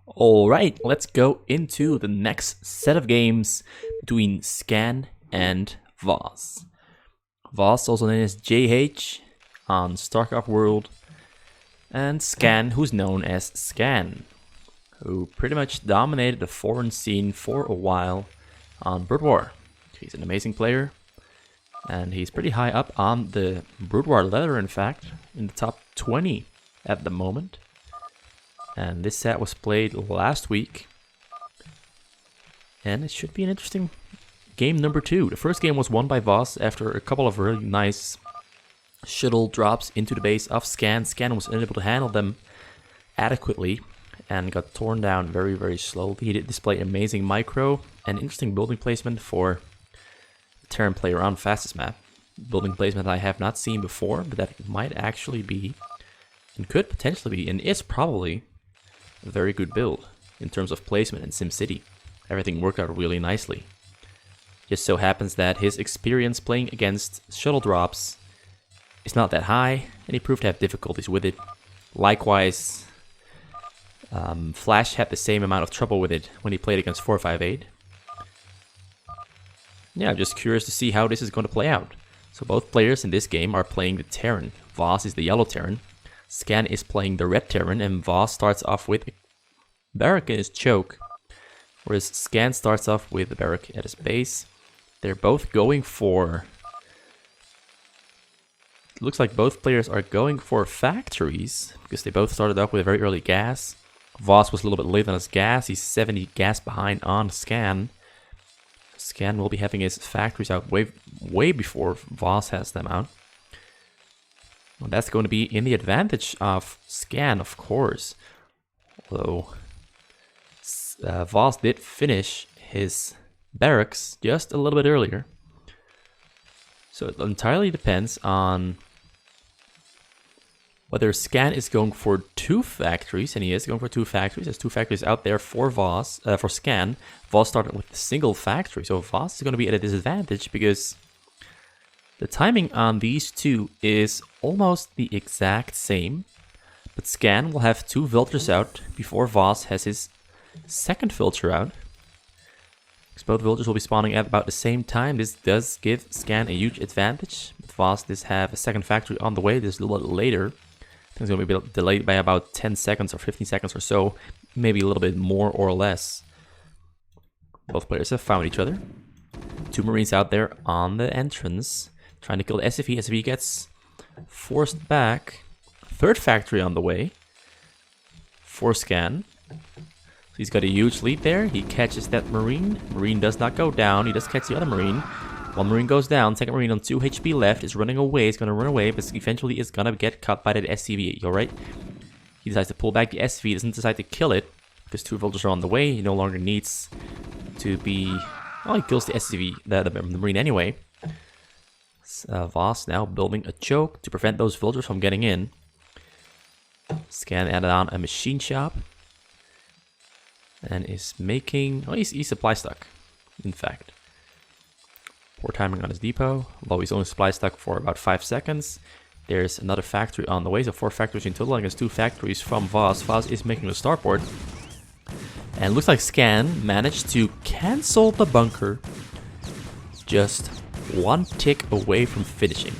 Alright, let's go into the next set of games between Scan and Voss. Voss, also known as JH on Starcraft World, and Scan, who's known as Scan, who pretty much dominated the foreign scene for a while on Brood War. He's an amazing player, and he's pretty high up on the Brood War ladder, in fact, in the top 20 at the moment. And this set was played last week, and it should be an interesting game number 2. The first game was won by Voss after a couple of really nice shuttle drops into the base of Scan. Scan was unable to handle them adequately and got torn down very, very slowly. He did display amazing micro and interesting building placement for the Terran player on fastest map. Building placement I have not seen before, but that might actually be, and could potentially be, and is probably a very good build in terms of placement in SimCity. Everything worked out really nicely. Just so happens that his experience playing against shuttle drops is not that high, and he proved to have difficulties with it. Likewise, Flash had the same amount of trouble with it when he played against 458. Yeah, I'm just curious to see how this is going to play out. So both players in this game are playing the Terran. Voss is the yellow Terran. Scan is playing the red Terran, and Voss starts off with a barrack in his choke, whereas Scan starts off with a barrack at his base. They're both going for... It looks like both players are going for factories, because they both started off with a very early gas. Voss was a little bit late on his gas. He's 70 gas behind on Scan. Scan will be having his factories out way before Voss has them out. Well, that's going to be in the advantage of Scan, of course. Although Voss did finish his barracks just a little bit earlier. So it entirely depends on whether Scan is going for 2 factories, and he is going for 2 factories. There's 2 factories out there for Voss, for Scan. Voss started with a single factory, so Voss is going to be at a disadvantage because the timing on these two is almost the exact same, but Scan will have 2 filters out before Voss has his second filter out. Because both filters will be spawning at about the same time. This does give Scan a huge advantage. But Voss does have a second factory on the way. This is a little bit later. I think it's going to be delayed by about 10 seconds or 15 seconds or so. Maybe a little bit more or less. Both players have found each other. 2 Marines out there on the entrance, trying to kill the SFE. SFE gets forced back. 3rd factory on the way for Scan. So he's got a huge lead there. He catches that Marine. Marine does not go down. He does catch the other Marine. 1 Marine goes down. 2nd Marine on 2 HP left is running away. He's going to run away, but eventually is going to get caught by that SCV. Alright? He decides to pull back the SCV. He doesn't decide to kill it because 2 vultures are on the way. He no longer needs to be... Well, he kills the SCV, the Marine anyway. Voss now building a choke to prevent those vultures from getting in. Scan added on a machine shop. And is making... Oh, he's supply stuck, in fact. Poor timing on his depot. Although he's only supply stuck for about 5 seconds. There's another factory on the way. So 4 factories in total against 2 factories from Voss. Voss is making the starport. And looks like Scan managed to cancel the bunker. Just 1 tick away from finishing.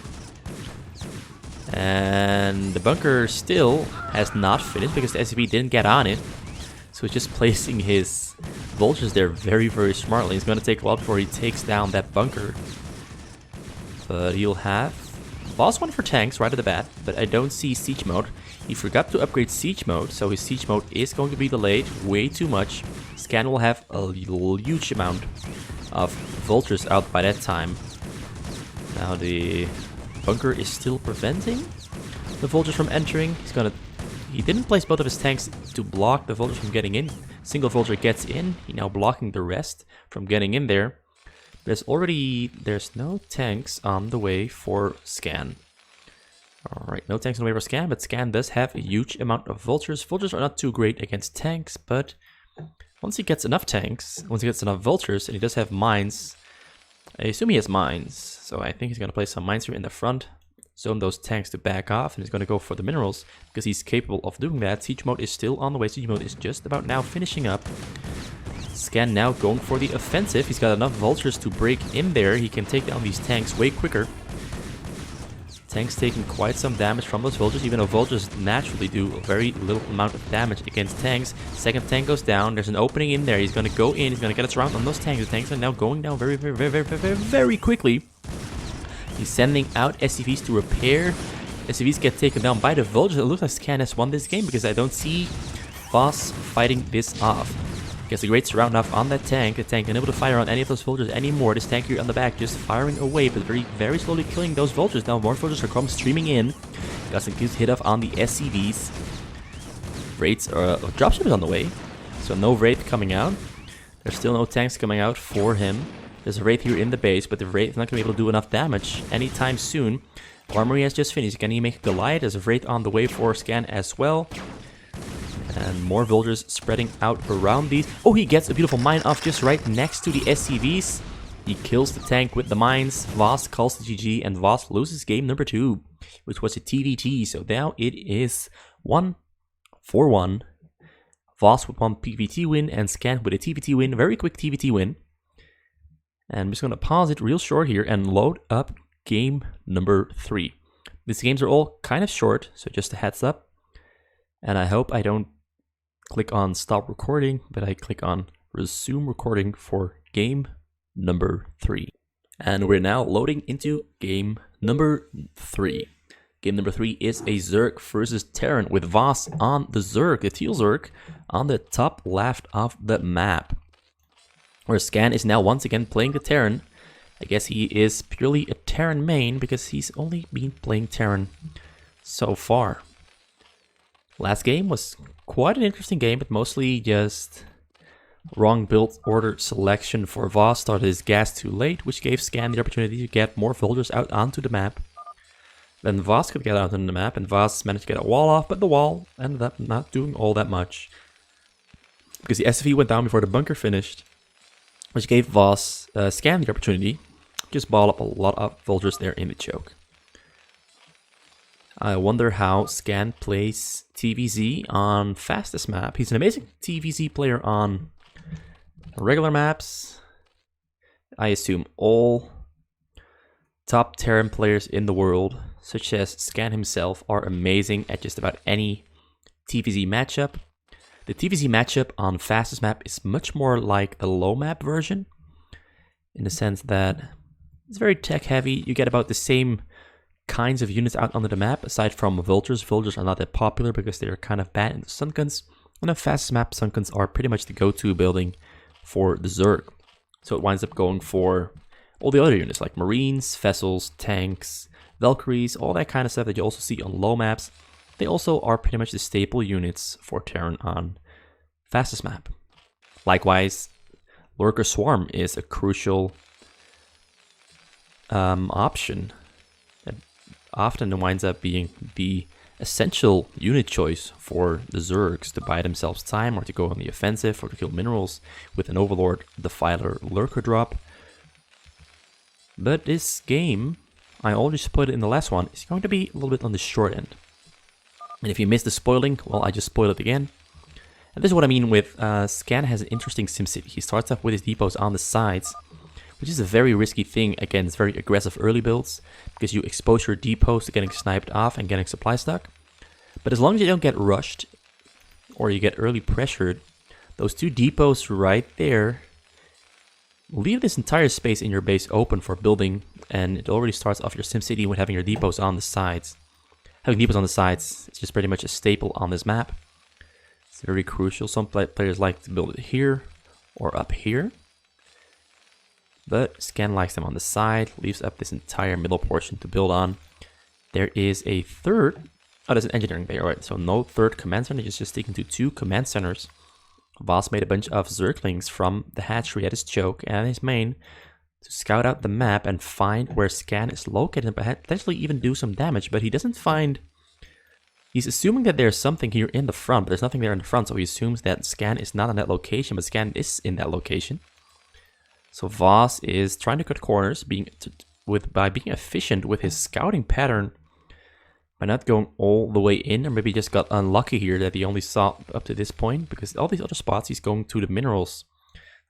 And the bunker still has not finished because the SCP didn't get on it. So he's just placing his vultures there very, very smartly. He's going to take a while before he takes down that bunker. But he'll have Voss 1 for tanks right at the bat, but I don't see siege mode. He forgot to upgrade siege mode, so his siege mode is going to be delayed way too much. Scan will have a huge amount of vultures out by that time. Now the bunker is still preventing the vultures from entering. He didn't place both of his tanks to block the vultures from getting in. Single vulture gets in. He's now blocking the rest from getting in there. There's no tanks on the way for Scan. Alright, no tanks on the way for Scan, but Scan does have a huge amount of vultures. Vultures are not too great against tanks, but once he gets enough tanks, once he gets enough vultures, and he does have mines, I assume he has mines, so I think he's going to place some mines here in the front zone those tanks to back off, and he's going to go for the minerals because he's capable of doing that. Siege mode is still on the way. Siege mode is just about now finishing up. Scan now going for the offensive. He's got enough vultures to break in there. He can take down these tanks way quicker. Tanks taking quite some damage from those vultures, even though vultures naturally do a very little amount of damage against tanks. Second tank goes down. There's an opening in there. He's going to go in. He's going to get a surround on those tanks. The tanks are now going down very quickly. He's sending out SCVs to repair. SCVs get taken down by the vultures. It looks like Scan has won this game because I don't see Voss fighting this off. Gets a great surround off on that tank. The tank unable to fire on any of those vultures anymore. This tank here on the back just firing away, but very slowly killing those vultures. Now more vultures are coming streaming in. Got some good hit off on the SCVs. Raids dropship is on the way, so no raid coming out. There's still no tanks coming out for him. There's a raid here in the base, but the raid is not going to be able to do enough damage anytime soon. Armory has just finished. Can he make a Goliath? There's a raid on the way for Scan as well. And more vultures spreading out around these. Oh, he gets a beautiful mine off just right next to the SCVs. He kills the tank with the mines. Voss calls the GG, and Voss loses game number 2, which was a TVT. So now it is 1-4-1. Voss with one PVT win and Scan with a TVT win. Very quick TVT win. And I'm just going to pause it real short here and load up game number 3. These games are all kind of short, so just a heads up. And I hope I don't click on stop recording, but I click on resume recording for game number 3. And we're now loading into game number 3. Game number 3 is a Zerg versus Terran with Voss on the Zerg, the Teal Zerg, on the top left of the map. Where Scan is now once again playing the Terran. I guess he is purely a Terran main because he's only been playing Terran so far. Last game was quite an interesting game, but mostly just wrong build order selection for Voss. Started his gas too late, which gave Scan the opportunity to get more vultures out onto the map. Then Voss could get out on the map, and Voss managed to get a wall off, but the wall ended up not doing all that much. Because the SFE went down before the bunker finished, which gave Voss Scan the opportunity to just ball up a lot of vultures there in the choke. I wonder how Scan plays TVZ on fastest map. He's an amazing TVZ player on regular maps. I assume all top Terran players in the world, such as Scan himself, are amazing at just about any TVZ matchup. The TVZ matchup on fastest map is much more like the low map version, in the sense that it's very tech heavy. You get about the same kinds of units out onto the map, aside from vultures. Vultures are not that popular because they're kind of bad in the Sunguns. On the fastest map, Sunguns are pretty much the go-to building for the Zerg. So it winds up going for all the other units like Marines, Vessels, Tanks, Valkyries, all that kind of stuff that you also see on low maps. They also are pretty much the staple units for Terran on fastest map. Likewise, Lurker Swarm is a crucial option. Often winds up being the essential unit choice for the Zergs to buy themselves time or to go on the offensive or to kill minerals with an Overlord, Defiler, Lurker drop. But this game, I already spoiled it in the last one, is going to be a little bit on the short end. And if you missed the spoiling, well, I just spoiled it again. And this is what I mean with Scan has an interesting SimCity. He starts off with his depots on the sides, which is a very risky thing against very aggressive early builds, because you expose your depots to getting sniped off and getting supply stuck. But as long as you don't get rushed, or you get early pressured, those two depots right there leave this entire space in your base open for building, and it already starts off your SimCity with having your depots on the sides. Having depots on the sides is just pretty much a staple on this map. It's very crucial. Some players like to build it here or up here, but Scan likes them on the side, leaves up this entire middle portion to build on. There is a third, oh, there's an engineering bay, alright, so no third command center, just sticking to 2 command centers. Voss made a bunch of Zerglings from the hatchery at his choke and his main to scout out the map and find where Scan is located and potentially even do some damage, but he doesn't find... He's assuming that there's something here in the front, but there's nothing there in the front, so he assumes that Scan is not on that location, but Scan is in that location. So Voss is trying to cut corners by being efficient with his scouting pattern by not going all the way in, or maybe just got unlucky here that he only saw up to this point, because all these other spots he's going to the minerals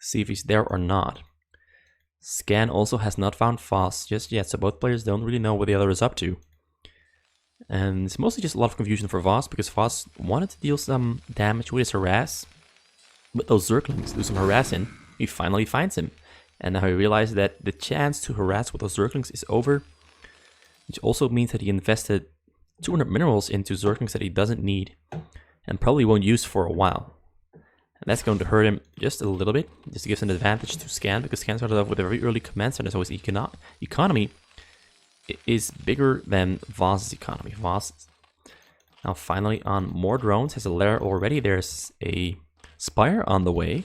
to see if he's there or not. Scan also has not found Voss just yet, so both players don't really know what the other is up to. And it's mostly just a lot of confusion for Voss, because Voss wanted to deal some damage with his harass, with those Zerglings, do some harassing. He finally finds him, and now he realizes that the chance to harass with those Zerglings is over, which also means that he invested 200 minerals into Zerglings that he doesn't need, and probably won't use for a while. And that's going to hurt him just a little bit, just gives an advantage to Scan, because Scan started off with a very early command center, so his economy is bigger than Voss's economy. Voss now finally on more drones, has a lair already, there's a Spire on the way.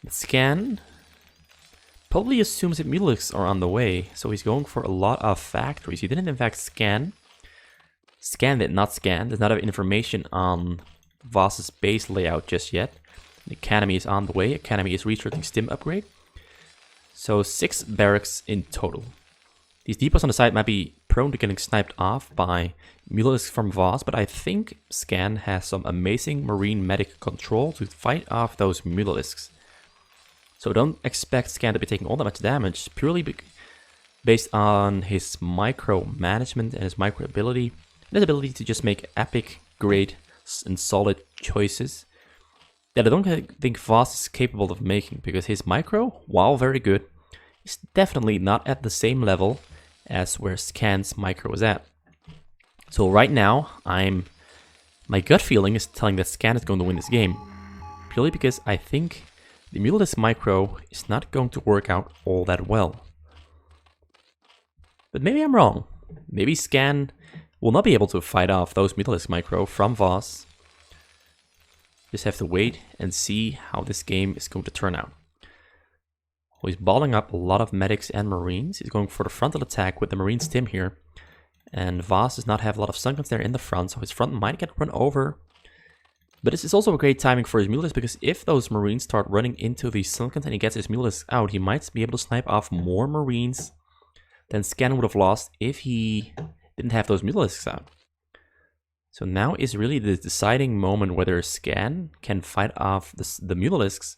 Scan probably assumes that Mutalisks are on the way, so he's going for a lot of factories. He didn't in fact scan it, not scan, does not have information on Voss's base layout just yet. The Academy is on the way, Academy is researching stim upgrade. So 6 barracks in total. These depots on the side might be prone to getting sniped off by Mutalisks from Voss, but I think Scan has some amazing marine medic control to fight off those Mutalisks. So don't expect Scan to be taking all that much damage, purely based on his micro management and his micro ability, and his ability to just make epic, great, and solid choices that I don't think Voss is capable of making, because his micro, while very good, is definitely not at the same level as where Scan's micro is at. So right now, my gut feeling is telling that Scan is going to win this game, purely because I think the Mutalisk micro is not going to work out all that well. But maybe I'm wrong. Maybe Scan will not be able to fight off those Mutalisk micro from Voss. Just have to wait and see how this game is going to turn out. Well, he's balling up a lot of medics and marines. He's going for the frontal attack with the marine stim here. And Voss does not have a lot of sunguns there in the front, so his front might get run over. But this is also a great timing for his Mutalisks, because if those marines start running into the sunguns and he gets his Mutalisks out, he might be able to snipe off more marines than Scan would have lost if he didn't have those Mutalisks out. So now is really the deciding moment whether Scan can fight off the Mutalisks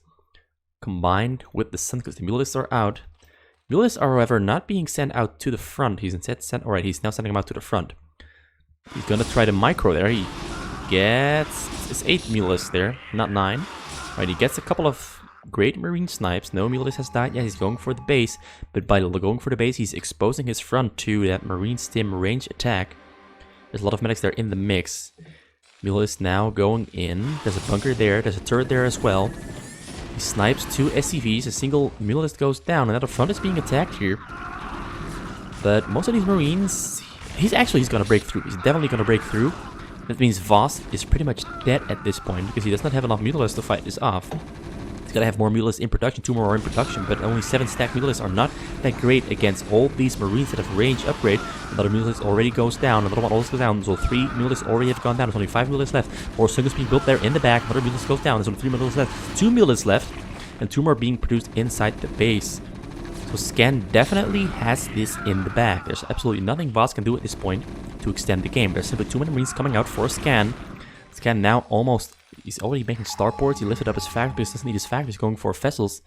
combined with the sun, because the Mutalisks are out. Mutalisks are, however, not being sent out to the front. He's instead alright, he's now sending them out to the front. He's gonna try the micro there. He gets, it's 8 Mutalisks there, not 9. Right, he gets a couple of great marine snipes. No Mutalisk has died yet. He's going for the base, but by going for the base, he's exposing his front to that marine stim range attack. There's a lot of medics there in the mix. Mutalisk now going in. There's a bunker there. There's a turret there as well. He snipes 2 SCVs. A single Mutalisk goes down. Another front is being attacked here. But most of these marines, he's going to break through. He's definitely going to break through. That means Voss is pretty much dead at this point, because he does not have enough Mutalisks to fight this off. He's got to have more Mutalisks in production, 2 more are in production, but only 7 stacked Mutalisks are not that great against all these marines that have range upgrade. Another Mutalisk already goes down, another one also goes down, so 3 Mutalisks already have gone down. There's only 5 Mutalisks left. More Sunguns being built there in the back, another Mutalisk goes down, there's only 3 Mutalisks left. 2 Mutalisks left, and 2 more being produced inside the base. So Scan definitely has this in the bag. There's absolutely nothing Voss can do at this point to extend the game. There's simply too many marines coming out for Scan. Scan now almost, he's already making starports. He lifted up his factory, but he doesn't need his factory. He's going for vessels,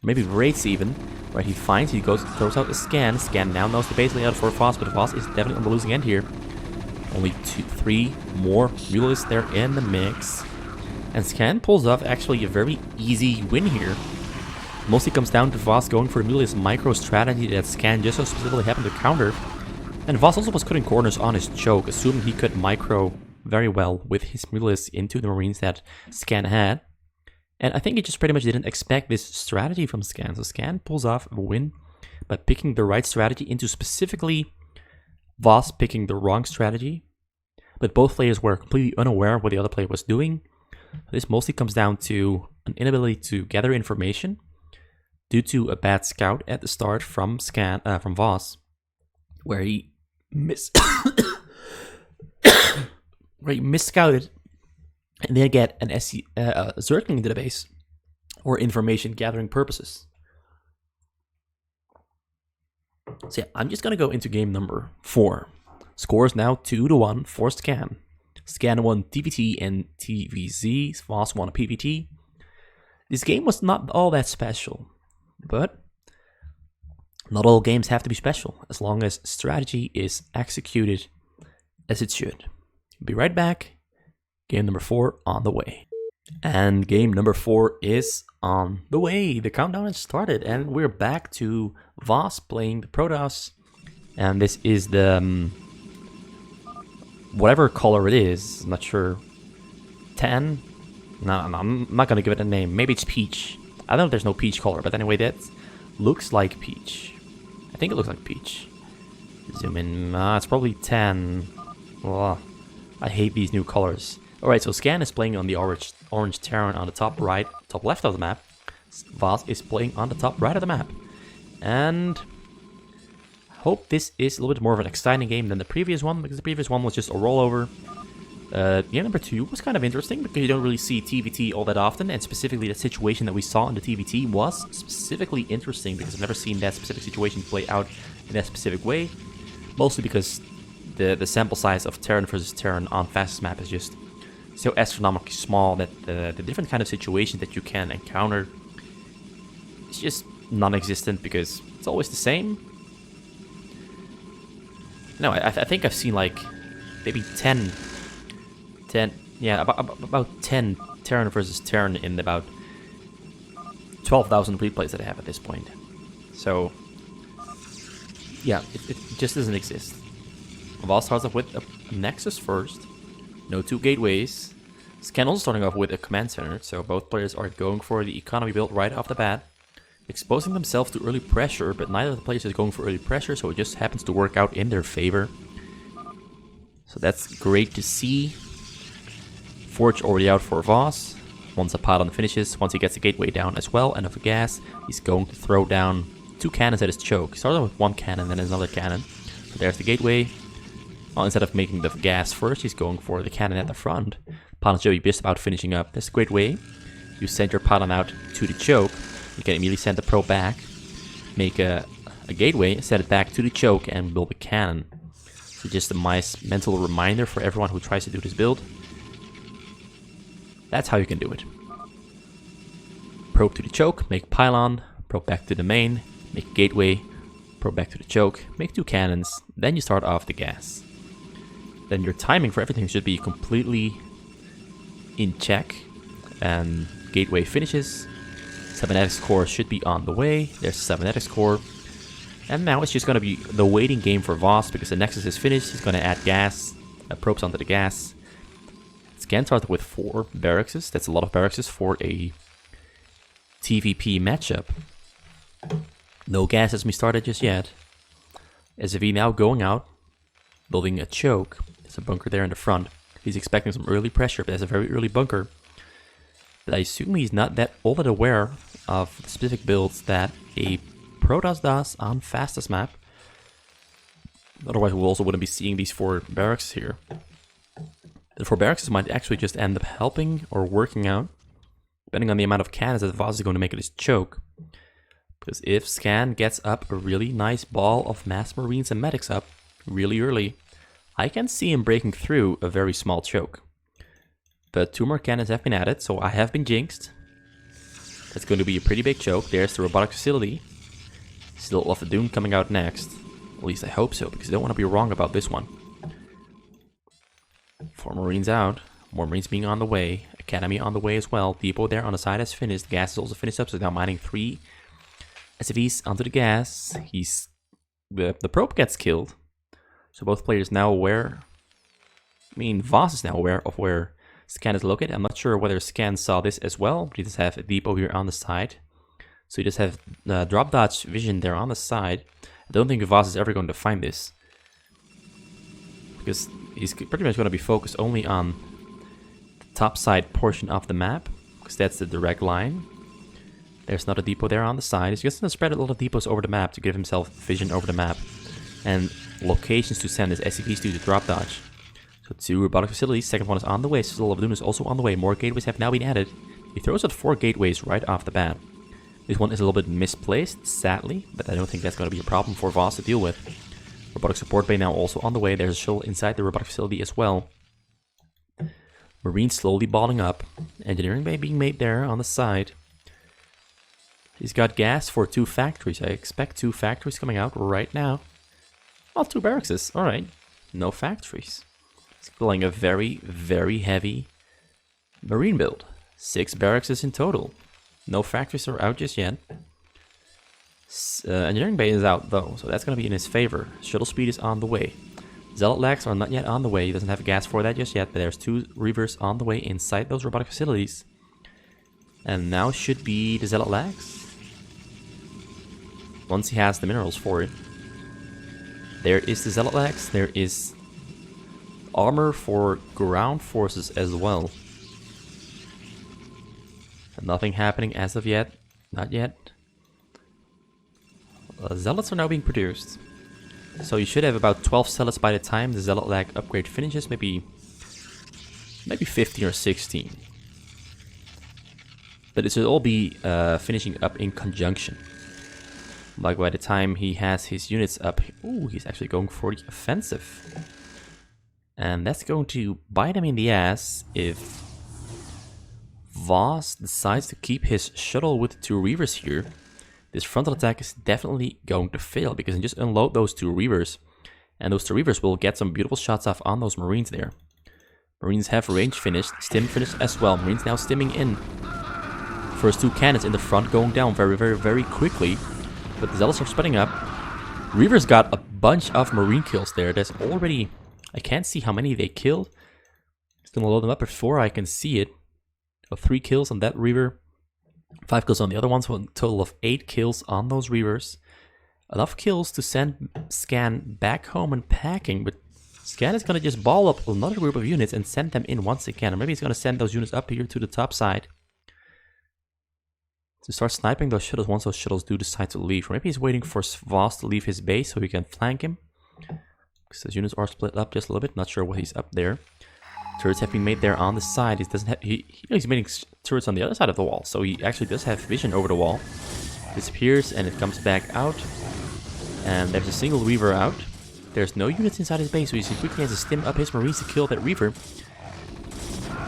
maybe raids even. Right, he finds, he goes, throws out the Scan. Scan now knows the base layout for Voss, but Voss is definitely on the losing end here. Only 3 more Mutalisks there in the mix. And Scan pulls off actually a very easy win here. Mostly comes down to Voss going for the Mutalisk micro strategy that Scan just so specifically happened to counter. And Voss also was cutting corners on his choke, assuming he could micro very well with his Mutalisks into the marines that Scan had. And I think he just pretty much didn't expect this strategy from Scan. So Scan pulls off a win by picking the right strategy into specifically Voss picking the wrong strategy. But both players were completely unaware of what the other player was doing. This mostly comes down to an inability to gather information due to a bad scout at the start from Voss, where he miscouted and then get an Zergling into the base for information gathering purposes. So yeah, I'm just gonna go into game number 4. Scores now 2-1 for Scan. Scan won TVT and TVZ. Voss won a PVT. This game was not all that special, but not all games have to be special as long as strategy is executed as it should. Be right back. Game number 4 on the way. And game number 4 is on the way. The countdown has started and we're back to Voss playing the Protoss. And this is the whatever color it is, I'm not sure. 10? No, I'm not gonna give it a name. Maybe it's peach. I don't know if there's no peach color, but anyway, that looks like peach. I think it looks like peach. Zoom in. It's probably 10. Ugh. I hate these new colors. Alright, so Scan is playing on the orange Terran on the top right, top left of the map. Voss is playing on the top right of the map. And hope this is a little bit more of an exciting game than the previous one, because the previous one was just a rollover. Game number 2 was kind of interesting because you don't really see TVT all that often, and specifically the situation that we saw in the TVT was specifically interesting because I've never seen that specific situation play out in that specific way. Mostly because the sample size of Terran versus Terran on fastest map is just so astronomically small that the different kind of situations that you can encounter is just non-existent because it's always the same. No, I think I've seen like maybe 10, yeah, about 10 Terran versus Terran in about 12,000 replays that I have at this point. So, yeah, it just doesn't exist. Voss starts off with a Nexus first, no 2 gateways. Scan also starting off with a command center, so both players are going for the economy build right off the bat, exposing themselves to early pressure, but neither of the players is going for early pressure, so it just happens to work out in their favor. So that's great to see. Forge already out for Voss. Once a pylon finishes, once he gets the gateway down as well, and of gas, he's going to throw down 2 cannons at his choke. He started with 1 cannon, then another cannon. So there's the gateway. Well, instead of making the gas first, he's going for the cannon at the front. Pylon should be just about finishing up. That's a great way. You send your pylon out to the choke. You can immediately send the probe back, make a gateway, set it back to the choke, and build a cannon. So just a nice mental reminder for everyone who tries to do this build. That's how you can do it. Probe to the choke, make pylon, probe back to the main, make gateway, probe back to the choke, make 2 cannons, then you start off the gas. Then your timing for everything should be completely in check, and gateway finishes. Cybernetics core should be on the way. There's cybernetics core. And now it's just going to be the waiting game for Voss because the Nexus is finished. He's going to add gas, probes onto the gas. Scan started with 4 barracks. That's a lot of barracks for a TVP matchup. No gas has been started just yet. SAV now going out, building a choke. There's a bunker there in the front. He's expecting some early pressure, but that's a very early bunker. But I assume he's not all that aware of the specific builds that a Protoss does on fastest map. Otherwise, we also wouldn't be seeing these 4 barracks here. The 4 barracks might actually just end up helping or working out, depending on the amount of cannons that Voss is going to make at his choke. Because if Scan gets up a really nice ball of mass marines and medics up really early, I can see him breaking through a very small choke. But 2 more cannons have been added, so I have been jinxed. That's going to be a pretty big choke. There's the robotic facility. Still of the Doom coming out next. At least I hope so, because I don't want to be wrong about this one. 4 Marines out. More Marines being on the way. Academy on the way as well. Depot there on the side has finished. Gas is also finished up, so now mining 3 SCVs onto the gas. The probe gets killed. So both players now aware. I mean, Voss is now aware of where Scan is located. I'm not sure whether Scan saw this as well, but he does have a depot here on the side. So he does have drop dodge vision there on the side. I don't think Voss is ever going to find this, because he's pretty much going to be focused only on the top side portion of the map, because that's the direct line. There's not a depot there on the side. He's just going to spread a lot of depots over the map to give himself vision over the map and locations to send his SCVs to drop dodge. So 2 robotic facilities, second one is on the way. Sizzle of Doom is also on the way. More gateways have now been added. He throws out 4 gateways right off the bat. This one is a little bit misplaced, sadly, but I don't think that's going to be a problem for Voss to deal with. Robotic support bay now also on the way. There's a shuttle inside the robotic facility as well. Marines slowly balling up. Engineering bay being made there on the side. He's got gas for 2 factories. I expect 2 factories coming out right now. Oh, 2 barracks. Alright. No factories. He's pulling a very, very heavy marine build. 6 barracks in total. No factories are out just yet. Engineering bay is out though, so that's going to be in his favor. Shuttle speed is on the way. Zealot lags are not yet on the way. He doesn't have gas for that just yet, but there's 2 Reavers on the way inside those robotic facilities. And now should be the Zealot lags. Once he has the minerals for it. There is the Zealot lags. There is armor for ground forces as well. And nothing happening as of yet. Not yet. Zealots are now being produced. So you should have about 12 zealots by the time the Zealot lag upgrade finishes. Maybe 15 or 16. But it should all be finishing up in conjunction. Like by the time he has his units up, ooh, he's actually going for the offensive. And that's going to bite him in the ass if Voss decides to keep his shuttle with 2 Reavers here. This frontal attack is definitely going to fail because he just unload those 2 Reavers. And those 2 Reavers will get some beautiful shots off on those Marines there. Marines have range finished, stim finished as well. Marines now stimming in. First 2 cannons in the front going down very, very, very quickly. But the Zealots are spreading up. Reavers got a bunch of Marine kills there. There's already... I can't see how many they killed. Just gonna load them up before I can see it. So 3 kills on that Reaver. 5 kills on the other ones. So a total of 8 kills on those Reavers. Enough kills to send Scan back home and packing. But Scan is gonna just ball up another group of units and send them in once again. Or maybe he's gonna send those units up here to the top side. To start sniping those shuttles once those shuttles do decide to leave. Or maybe he's waiting for Voss to leave his base so he can flank him. Because those units are split up just a little bit. Not sure what he's up there. Turrets have been made there on the side. He doesn't have, he's making turrets on the other side of the wall. So he actually does have vision over the wall. Disappears and it comes back out. And there's a single Reaver out. There's no units inside his base, so he quickly has to stim up his Marines to kill that Reaver.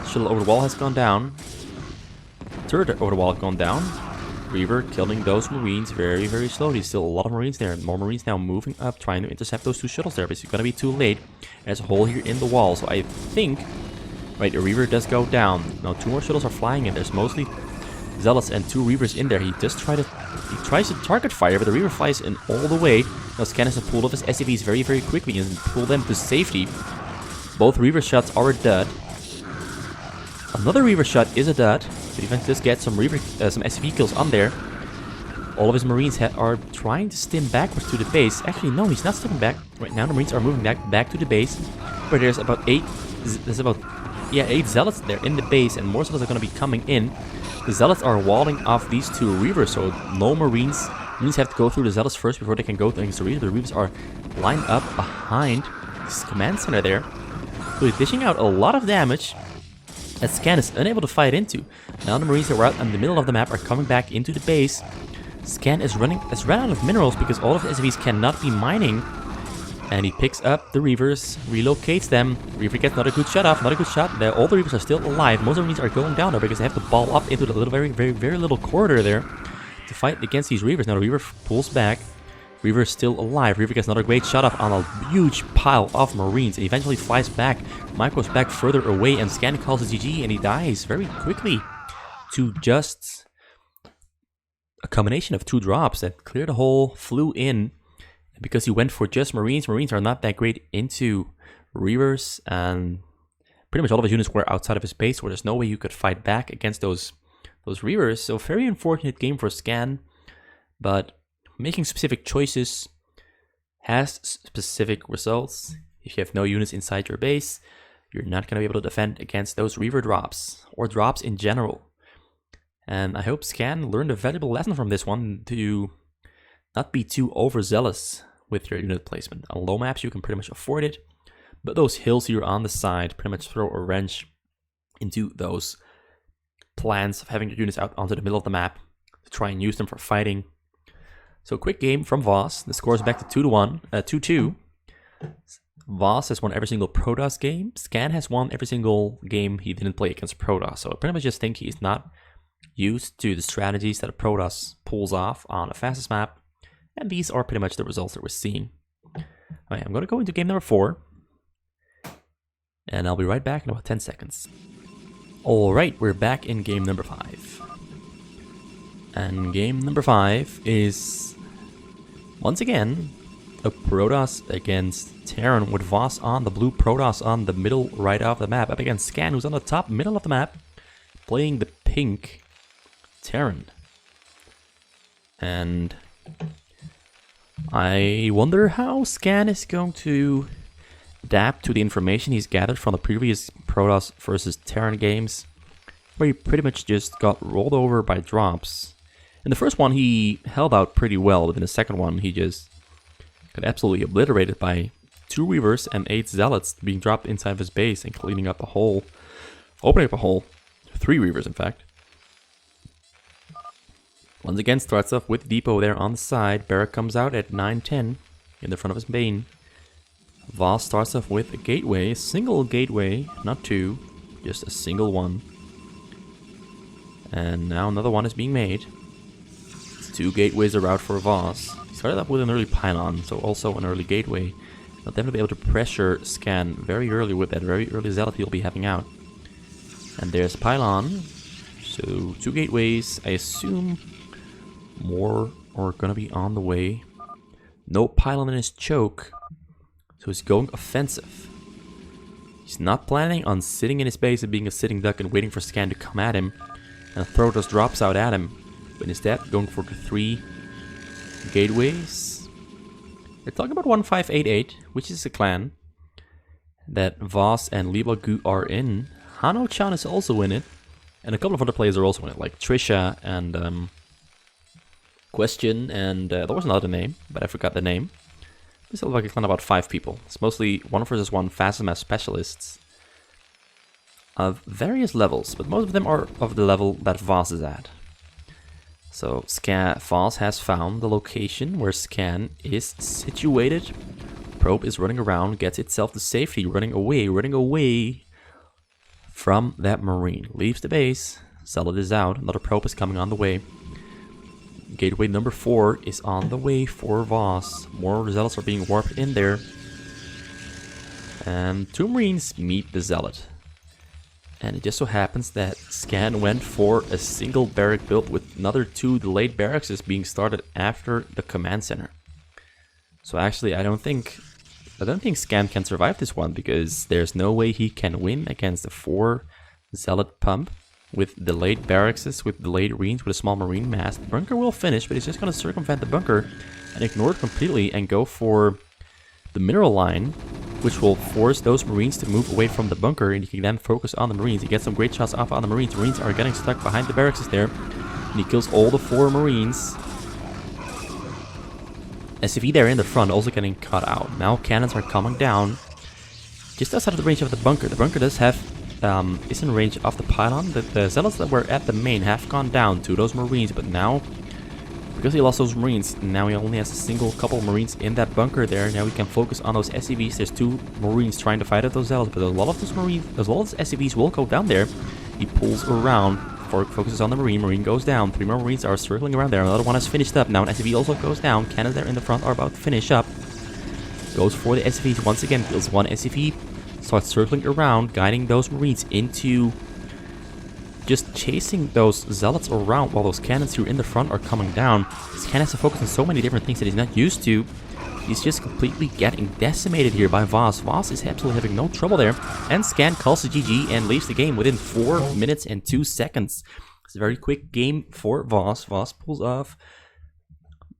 Shuttle over the wall has gone down. Turret over the wall has gone down. Reaver killing those Marines very, very slowly. Still a lot of Marines there. More Marines now moving up, trying to intercept those 2 shuttles there. But it's going to be too late. There's a hole here in the wall. So I think... Right, the Reaver does go down. Now 2 more shuttles are flying in. There's mostly Zealots and 2 Reavers in there. He tries to target fire, but the Reaver flies in all the way. Now Scan has to pull off his SCVs very, very quickly and pull them to safety. Both Reaver shots are a dud. Another Reaver shot is a dud. But eventually does get some some SCV kills on there. All of his Marines are trying to stim backwards to the base. Actually, no, he's not stimming back. Right now, the Marines are moving back to the base. But there's about 8 Zealots there in the base, and more Zealots are going to be coming in. The Zealots are walling off these 2 Reavers, so no Marines. Marines have to go through the Zealots first before they can go against the Reavers. The Reavers are lined up behind this command center there. So he's dishing out a lot of damage that Scan is unable to fight into. Now the Marines that were out in the middle of the map are coming back into the base. Scan is run out of minerals because all of the SCVs cannot be mining. And he picks up the Reavers, relocates them. Reaver gets another good shot off, another good shot. All the Reavers are still alive. Most of the Marines are going down there because they have to ball up into the little, very, very, very little corridor there to fight against these Reavers. Now the Reaver pulls back. Reaver is still alive. Reaver gets another great shot off on a huge pile of Marines and eventually flies back. Micro's back further away and Scan calls it GG and he dies very quickly to just a combination of 2 drops that cleared the hole, flew in. And because he went for just Marines, Marines are not that great into Reavers, and pretty much all of his units were outside of his base where there's no way you could fight back against those Reavers. So very unfortunate game for Scan, but making specific choices has specific results. If you have no units inside your base, you're not going to be able to defend against those Reaver drops, or drops in general. And I hope Scan learned a valuable lesson from this one to not be too overzealous with your unit placement. On low maps, you can pretty much afford it, but those hills here on the side pretty much throw a wrench into those plans of having your units out onto the middle of the map to try and use them for fighting. So quick game from Voss. The score is back to 2-2. Voss has won every single Protoss game. Scan has won every single game he didn't play against Protoss. So I pretty much just think he's not used to the strategies that a Protoss pulls off on a fastest map. And these are pretty much the results that we're seeing. Alright, I'm going to go into game number 4. And I'll be right back in about 10 seconds. Alright, we're back in game number 5. And game number 5 is, once again, a Protoss against Terran with Voss on the blue, Protoss on the middle right of the map, up against Scan, who's on the top middle of the map, playing the pink Terran. And I wonder how Scan is going to adapt to the information he's gathered from the previous Protoss versus Terran games, where he pretty much just got rolled over by drops. In the first one, he held out pretty well, but in the second one, he just got absolutely obliterated by 2 Reavers and 8 Zealots being dropped inside of his base and cleaning up a hole, opening up a hole. 3 Reavers, in fact. Once again, starts off with Depot there on the side. Barrack comes out at 9-10 in the front of his main. Voss starts off with a gateway, a single gateway, not 2, just a single one. And now another one is being made. 2 gateways are out for Voss. He started up with an early pylon, so also an early gateway. They'll definitely be able to pressure Scan very early with that very early Zealot he'll be having out. And there's pylon. So 2 gateways. I assume more are gonna be on the way. No pylon in his choke, so he's going offensive. He's not planning on sitting in his base and being a sitting duck and waiting for Scan to come at him and Protoss drops out at him, but instead going for the 3 gateways. We're talking about 1588, which is a clan that Voss and Libagu are in. Hano-chan is also in it, and a couple of other players are also in it, like Trisha and Question, and there was another name, but I forgot the name. This looks like a clan of about 5 people. It's mostly 1 versus 1 fastest map specialists of various levels, but most of them are of the level that Voss is at. So Voss has found the location where Scan is situated. Probe is running around, gets itself to safety, running away from that Marine. Leaves the base, Zealot is out, another probe is coming on the way. Gateway number 4 is on the way for Voss. More Zealots are being warped in there. And 2 Marines meet the Zealot. And it just so happens that Scan went for a single barrack built with another 2 delayed barracks being started after the command center. So actually I don't think Scan can survive this one, because there's no way he can win against a 4 Zealot pump with delayed barracks, with delayed Marines, with a small Marine mass. The bunker will finish, but he's just going to circumvent the bunker and ignore it completely and go for the mineral line, which will force those Marines to move away from the bunker, and he can then focus on the Marines. He gets some great shots off on the Marines. Marines are getting stuck behind the barracks there, and he kills all the 4 Marines. SCV there in the front also getting cut out. Now cannons are coming down just outside of the range of the bunker. The bunker does have is in range of the pylon. The Zealots that were at the main have gone down to those Marines, but now, because he lost those Marines, now he only has a single couple Marines in that bunker there. Now we can focus on those SCVs. There's 2 Marines trying to fight at those Zealots, but a lot of those Marines, as well as SCVs, will go down there. He pulls around, focuses on the Marine. Marine goes down. 3 more Marines are circling around there. Another one has finished up. Now an SCV also goes down. Cannons there in the front are about to finish up. Goes for the SCVs once again. Kills 1 SCV. Starts circling around, guiding those Marines into just chasing those Zealots around while those cannons who are in the front are coming down. This cannon has to focus on so many different things that he's not used to. He's just completely getting decimated here by Voss. Voss is absolutely having no trouble there. And Scan calls the GG and leaves the game within 4 minutes and 2 seconds. It's a very quick game for Voss. Voss pulls off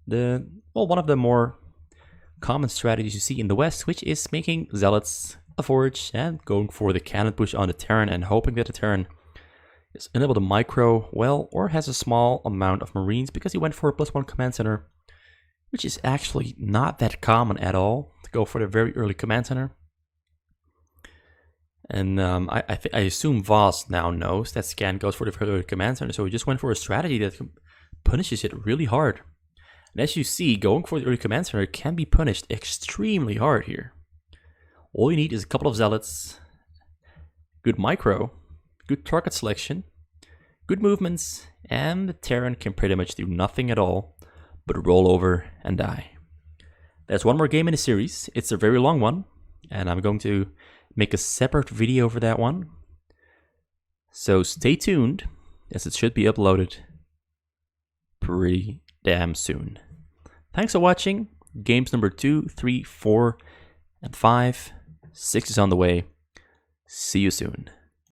one of the more common strategies you see in the West, which is making Zealots a forge and going for the cannon push on the Terran and hoping that the Terran is unable to micro well or has a small amount of Marines, because he went for a +1 command center, which is actually not that common at all, to go for the very early command center. And I assume Voss now knows that Scan goes for the very early command center, so he just went for a strategy that punishes it really hard. And as you see, going for the early command center can be punished extremely hard here. All you need is a couple of zealots, good micro, good target selection, good movements, and the Terran can pretty much do nothing at all but roll over and die. There's one more game in the series. It's a very long one, and I'm going to make a separate video for that one. So stay tuned, as it should be uploaded pretty damn soon. Thanks for watching. Games number 2, 3, 4, and 5. 6 is on the way. See you soon.